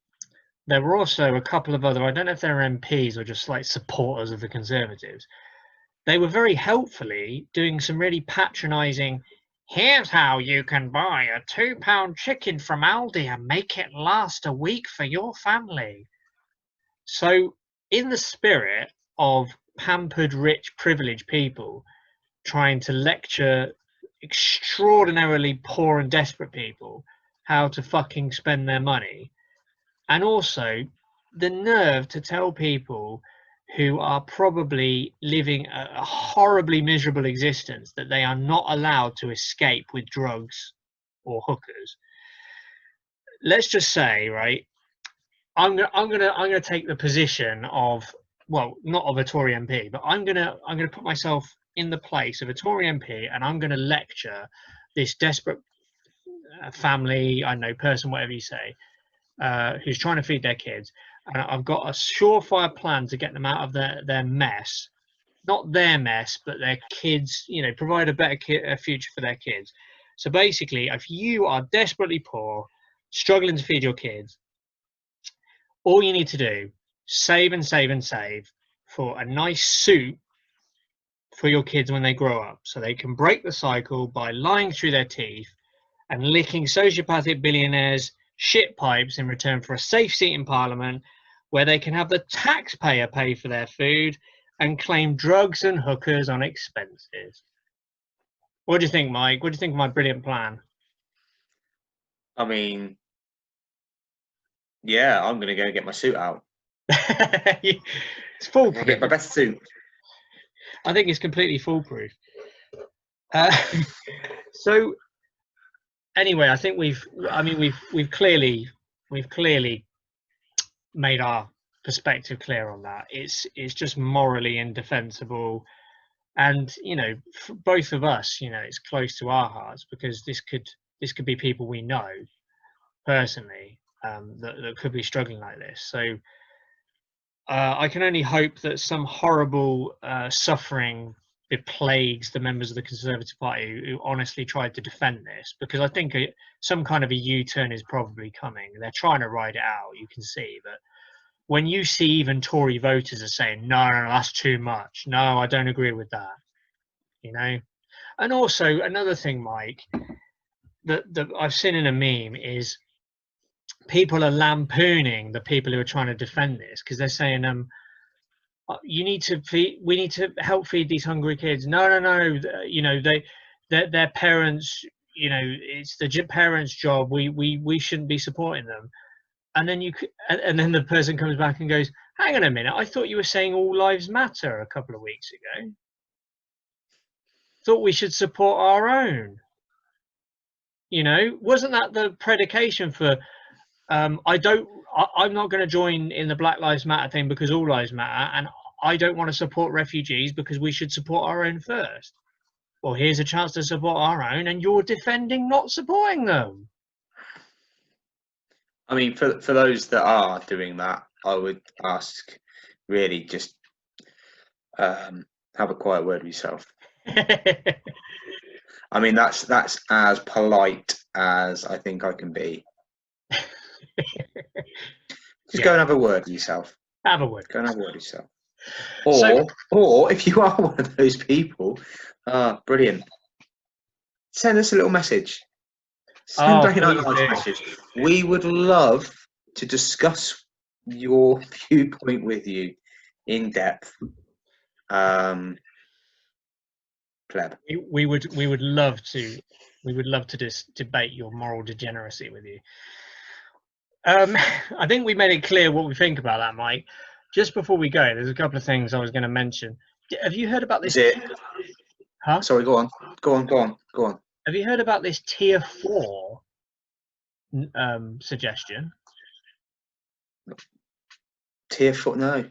Speaker 2: there were also a couple of other, I don't know if they're MPs or just like supporters of the Conservatives. They were very helpfully doing some really patronising, here's how you can buy a £2 chicken from Aldi and make it last a week for your family. So, in the spirit of pampered, rich, privileged people trying to lecture extraordinarily poor and desperate people how to fucking spend their money, and also the nerve to tell people who are probably living a horribly miserable existence that they are not allowed to escape with drugs or hookers. Let's just say, right, I'm gonna take the position of, well, not of a Tory MP, but I'm gonna put myself in the place of a Tory MP, and I'm gonna lecture this desperate family, I don't know, person, whatever you say, who's trying to feed their kids, and I've got a surefire plan to get them out of their mess, not their mess, but their kids. You know, provide a better future for their kids. So basically, if you are desperately poor, struggling to feed your kids, all you need to do, save and save and save for a nice suit for your kids when they grow up, so they can break the cycle by lying through their teeth and licking sociopathic billionaires' shit pipes in return for a safe seat in Parliament, where they can have the taxpayer pay for their food and claim drugs and hookers on expenses. What do you think, Mike? What do you think of my brilliant plan?
Speaker 3: I mean, yeah, I'm gonna go get my suit out.
Speaker 2: It's foolproof.
Speaker 3: Get my best suit.
Speaker 2: I think it's completely foolproof. So anyway, I think we've clearly made our perspective clear on that. It's just morally indefensible, and you know, for both of us, you know, it's close to our hearts because this could be people we know personally, that could be struggling like this. So I can only hope that some horrible suffering beplagues the members of the Conservative Party who honestly tried to defend this, because I think some kind of a U-turn is probably coming. They're trying to ride it out, you can see, but when you see even Tory voters are saying, no, that's too much. No, I don't agree with that. You know? And also another thing, Mike, that I've seen in a meme is people are lampooning the people who are trying to defend this, because they're saying, we need to help feed these hungry kids. No, you know, their parents, you know, it's the parents' job. We shouldn't be supporting them. And then then the person comes back and goes, hang on a minute, I thought you were saying all lives matter a couple of weeks ago. Thought we should support our own. You know, wasn't that the predication for I'm not going to join in the Black Lives Matter thing because all lives matter, and I don't want to support refugees because we should support our own first. Well, here's a chance to support our own, and you're defending not supporting them.
Speaker 3: I mean, for those that are doing that, I would ask, really, just have a quiet word with yourself. I mean, that's as polite as I think I can be. Just go and have a word with yourself.
Speaker 2: Have a word.
Speaker 3: Go and have a word with yourself.
Speaker 2: So-
Speaker 3: Or if you are one of those people, brilliant. Send us a little message. Send a nice message. We would love to discuss your viewpoint with you in depth. Pleb.
Speaker 2: We would love to debate your moral degeneracy with you. I think we made it clear what we think about that, Mike. Just before we go, there's a couple of things I was going to mention. Have you heard about this?
Speaker 3: Is it?
Speaker 2: Huh?
Speaker 3: Sorry, go on.
Speaker 2: Have you heard about this tier 4 suggestion?
Speaker 3: Tier 4? No.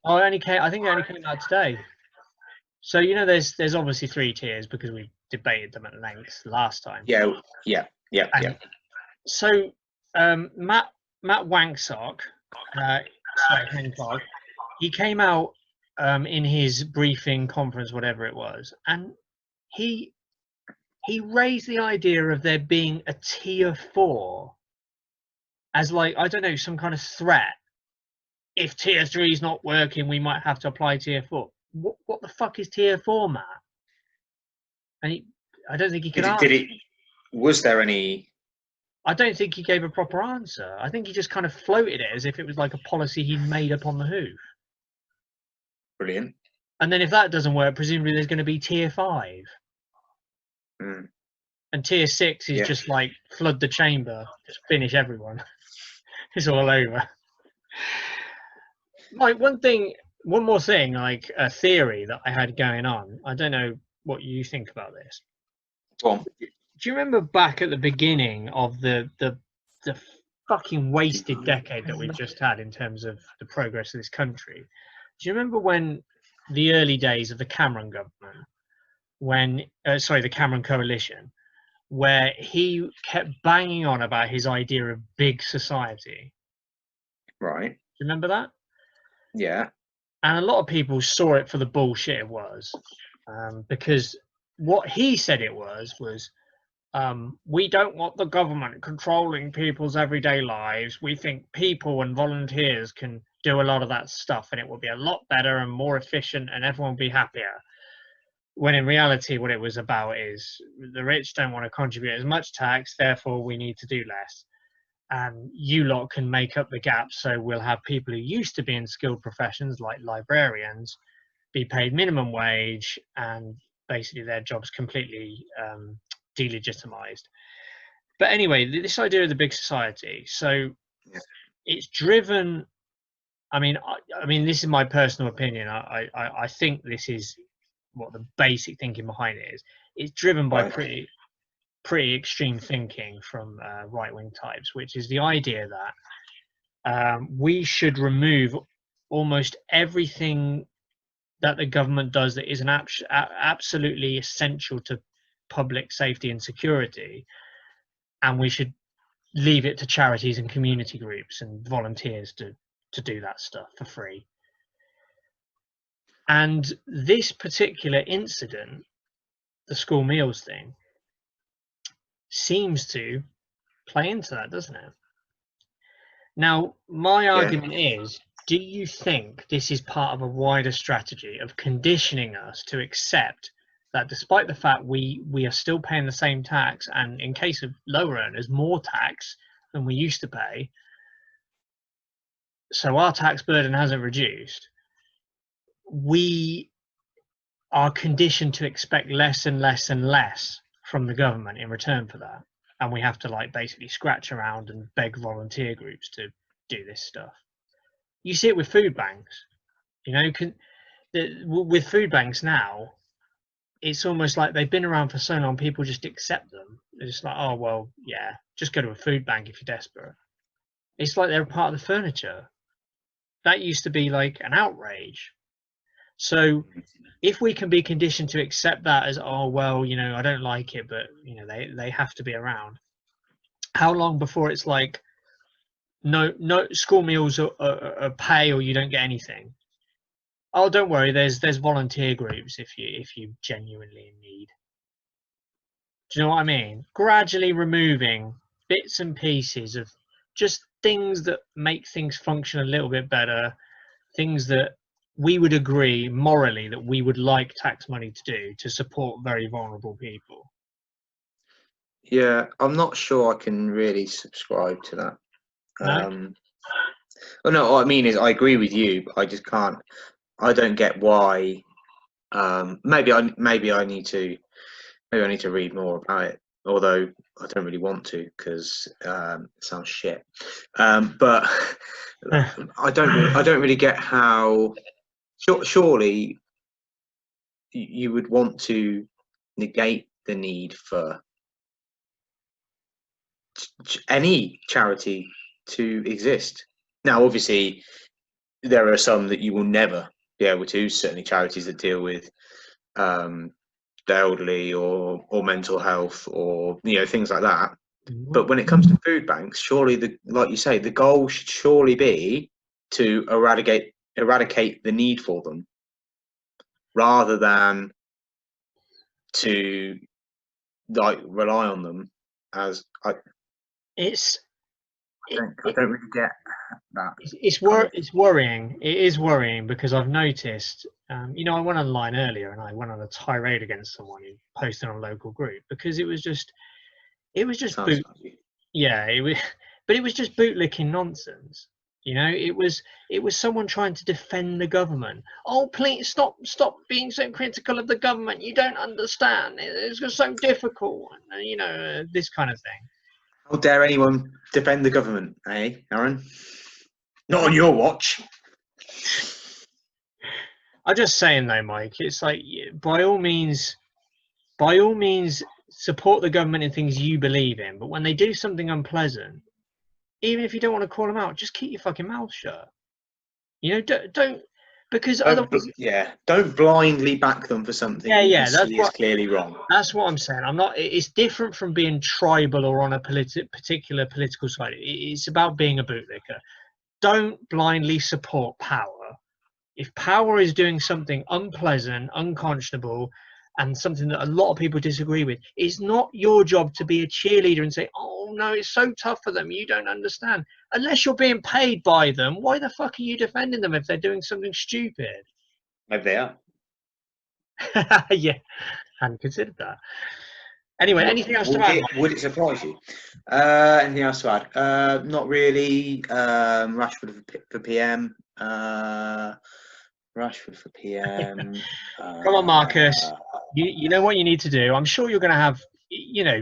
Speaker 2: Oh, I think it only came out today. So there's obviously 3 tiers because we debated them at length last time.
Speaker 3: Yeah.
Speaker 2: So Matt Wanksock, Hancock, he came out in his briefing conference, whatever it was, and he raised the idea of there being a tier 4 as, like, I don't know, some kind of threat. If tier 3 is not working, we might have to apply tier 4. What the fuck is tier 4, Matt? And I don't think he could answer.
Speaker 3: Was there any?
Speaker 2: I don't think he gave a proper answer. I think he just kind of floated it as if it was like a policy he made up on the hoof.
Speaker 3: Brilliant.
Speaker 2: And then if that doesn't work, presumably there's going to be tier 5.
Speaker 3: Mm.
Speaker 2: And tier 6 is just like flood the chamber, just finish everyone. It's all over. Like one more thing, like a theory that I had going on. I don't know what you think about this.
Speaker 3: Go on.
Speaker 2: Do you remember back at the beginning of the fucking wasted decade that we've just had in terms of the progress of this country? Do you remember when the early days of the Cameron government, the Cameron coalition, where he kept banging on about his idea of big society?
Speaker 3: Right.
Speaker 2: Do you remember that?
Speaker 3: Yeah.
Speaker 2: And a lot of people saw it for the bullshit it was, because what he said it was we don't want the government controlling people's everyday lives. We think people and volunteers can do a lot of that stuff and it will be a lot better and more efficient and everyone will be happier. When in reality, what it was about is the rich don't want to contribute as much tax, therefore we need to do less. And you lot can make up the gap, so we'll have people who used to be in skilled professions like librarians be paid minimum wage and basically their jobs completely delegitimized. But anyway, this idea of the big society, so it's driven, I mean this is my personal opinion. I think this is what the basic thinking behind it is. It's driven by pretty extreme thinking from right-wing types, which is the idea that we should remove almost everything that the government does that is absolutely essential to public safety and security, and we should leave it to charities and community groups and volunteers to do that stuff for free. And this particular incident, the school meals thing, seems to play into that, doesn't it? Now, my argument is, do you think this is part of a wider strategy of conditioning us to accept that despite the fact we are still paying the same tax, and in case of lower earners, more tax than we used to pay, so our tax burden hasn't reduced, we are conditioned to expect less and less and less from the government in return for that, and we have to like basically scratch around and beg volunteer groups to do this stuff. You see it with food banks, with food banks now, it's almost like they've been around for so long, people just accept them. They're just like, oh well, yeah, just go to a food bank if you're desperate. It's like they're a part of the furniture. That used to be like an outrage. So if we can be conditioned to accept that as, oh well, I don't like it, but they have to be around, how long before it's like, no school meals are pay or you don't get anything? Oh, don't worry. There's volunteer groups if you genuinely in need. Do you know what I mean? Gradually removing bits and pieces of just things that make things function a little bit better, things that we would agree morally that we would like tax money to do to support very vulnerable people.
Speaker 3: Yeah, I'm not sure I can really subscribe to that.
Speaker 2: No?
Speaker 3: Well, no, what I mean is I agree with you, but I just can't. I don't get why. Maybe I need to read more about it. Although I don't really want to because it sounds shit. But I don't really get how. Surely you would want to negate the need for any charity to exist. Now, obviously, there are some that you will never be able to. Certainly, charities that deal with the elderly or mental health or things like that. But when it comes to food banks, surely like you say, the goal should surely be to eradicate the need for them, rather than to like rely on them. As I don't really get that.
Speaker 2: It's worrying. It is worrying because I've noticed. I went online earlier and I went on a tirade against someone who posted on a local group because it was just
Speaker 3: Sounds like you.
Speaker 2: yeah, it was, but it was just bootlicking nonsense. It was someone trying to defend the government. Oh, please stop being so critical of the government. You don't understand. It's just so difficult. This kind of thing.
Speaker 3: How dare anyone defend the government, eh, Aaron? Not on your watch.
Speaker 2: I'm just saying though, Mike. It's like by all means, support the government in things you believe in. But when they do something unpleasant, even if you don't want to call them out, just keep your fucking mouth shut. Don't because otherwise,
Speaker 3: don't blindly back them for something you can see is clearly wrong.
Speaker 2: That's what I'm saying. I'm not. It's different from being tribal or on a particular political side. It's about being a bootlicker. Don't blindly support power. If power is doing something unpleasant, unconscionable, and something that a lot of people disagree with, it's not your job to be a cheerleader and say, oh no, it's so tough for them, you don't understand. Unless you're being paid by them, why the fuck are you defending them if they're doing something stupid?
Speaker 3: Maybe they are.
Speaker 2: Yeah, hadn't considered that. Anyway, anything else to add?
Speaker 3: Would it surprise you? Anything else to add? Not really. Rashford for PM. Rashford for PM.
Speaker 2: Come on, Marcus. You know what you need to do. I'm sure you're going to have.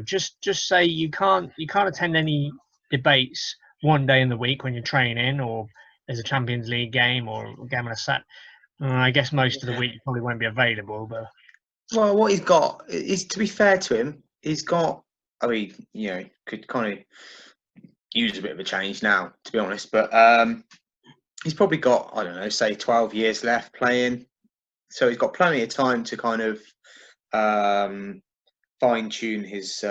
Speaker 2: Just say you can't attend any debates one day in the week when you're training, or there's a Champions League game or a game on a Sat. I guess most of the week you probably won't be available, but.
Speaker 3: Well, what he's got is, to be fair to him, he's got. I mean, could kind of use a bit of a change now, to be honest. But he's probably got, I don't know, say 12 years left playing, so he's got plenty of time to kind of fine tune his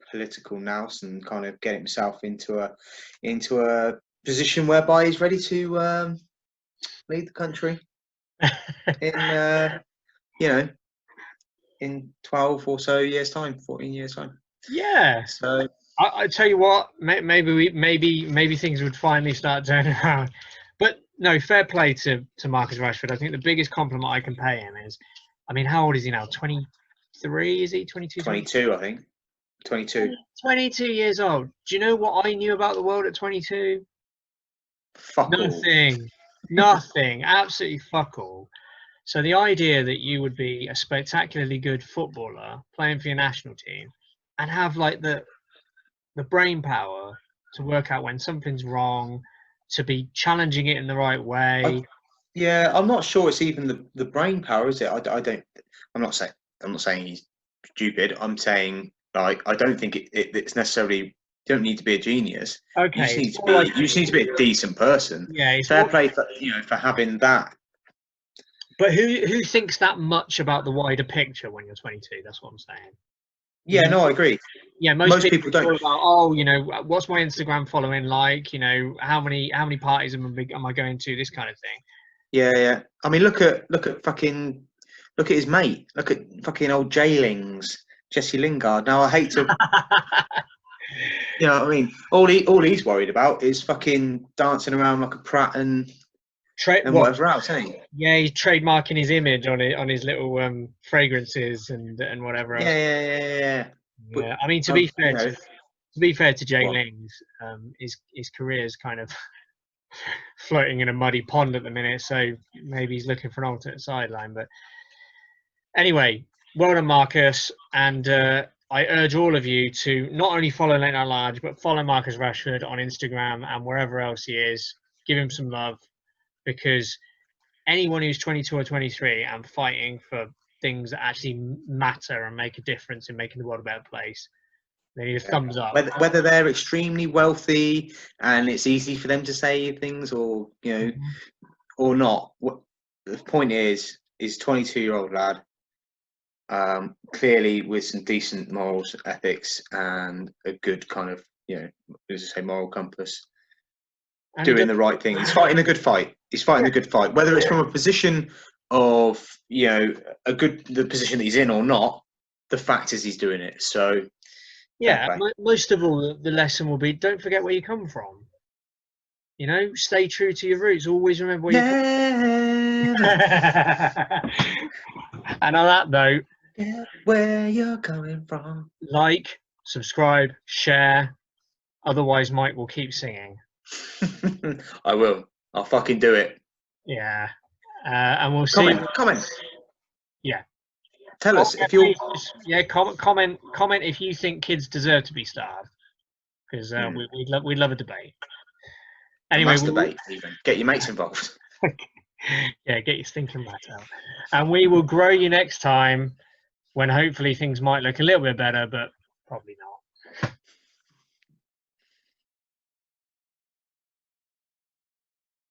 Speaker 3: political nous and kind of get himself into a position whereby he's ready to lead the country in 12 or so years time, 14 years time.
Speaker 2: Yeah.
Speaker 3: So
Speaker 2: I tell you what, maybe things would finally start turning around. But no, fair play to Marcus Rashford. I think the biggest compliment I can pay him is, I mean, how old is he now? 23, is he? 22?
Speaker 3: 22, I think. 22.
Speaker 2: 22 years old. Do you know what I knew about the world at 22?
Speaker 3: Fuck
Speaker 2: Nothing. Nothing. Absolutely fuck all. So the idea that you would be a spectacularly good footballer playing for your national team and have like the brain power to work out when something's wrong, to be challenging it in the right way.
Speaker 3: I'm not sure it's even the brain power, is it? I'm not saying he's stupid. I'm saying, like, I don't think it's necessarily. You don't need to be a genius.
Speaker 2: Okay,
Speaker 3: you just need to be a decent person.
Speaker 2: Yeah,
Speaker 3: fair play for having that.
Speaker 2: But who thinks that much about the wider picture when you're 22? That's what I'm saying.
Speaker 3: Yeah, no, I agree.
Speaker 2: Yeah, most people don't. About, what's my Instagram following like? How many parties am I going to? This kind of thing.
Speaker 3: Yeah. I mean, look at his mate. Look at fucking old Jailings, Jesse Lingard. Now I hate to, you know what I mean. All he's worried about is fucking dancing around like a prat and whatever else, ain't he?
Speaker 2: Yeah, he's trademarking his image on his little fragrances and whatever else.
Speaker 3: Yeah.
Speaker 2: Yeah, I mean, to be fair to Jay
Speaker 3: What?
Speaker 2: Lings, his career is kind of floating in a muddy pond at the minute, so maybe he's looking for an alternate sideline. But anyway, well done, Marcus, and I urge all of you to not only follow Late Night Large, but follow Marcus Rashford on Instagram and wherever else he is. Give him some love, because anyone who's 22 or 23 and fighting for things that actually matter and make a difference in making the world a better place, they need a thumbs up.
Speaker 3: Whether they're extremely wealthy and it's easy for them to say things, or or not. The point is 22-year-old lad, clearly with some decent morals, ethics, and a good kind of, as I say, moral compass, and doing the right thing. He's fighting a good fight. Whether it's from a position of, the position that he's in or not, the fact is he's doing it. So,
Speaker 2: yeah, most of all, the lesson will be, don't forget where you come from. Stay true to your roots. Always remember where you come from. And on that note,
Speaker 3: where you're coming from.
Speaker 2: Like, subscribe, share. Otherwise, Mike will keep singing.
Speaker 3: I will. I'll fucking do it.
Speaker 2: Yeah. And we'll see.
Speaker 3: Comment.
Speaker 2: Yeah.
Speaker 3: Tell us if you're.
Speaker 2: Yeah, comment if you think kids deserve to be starved, because we'd love a debate. Anyway,
Speaker 3: debate even. Get your mates involved.
Speaker 2: Yeah, get your stinking mat out, and we will grow you next time, when hopefully things might look a little bit better, but probably not.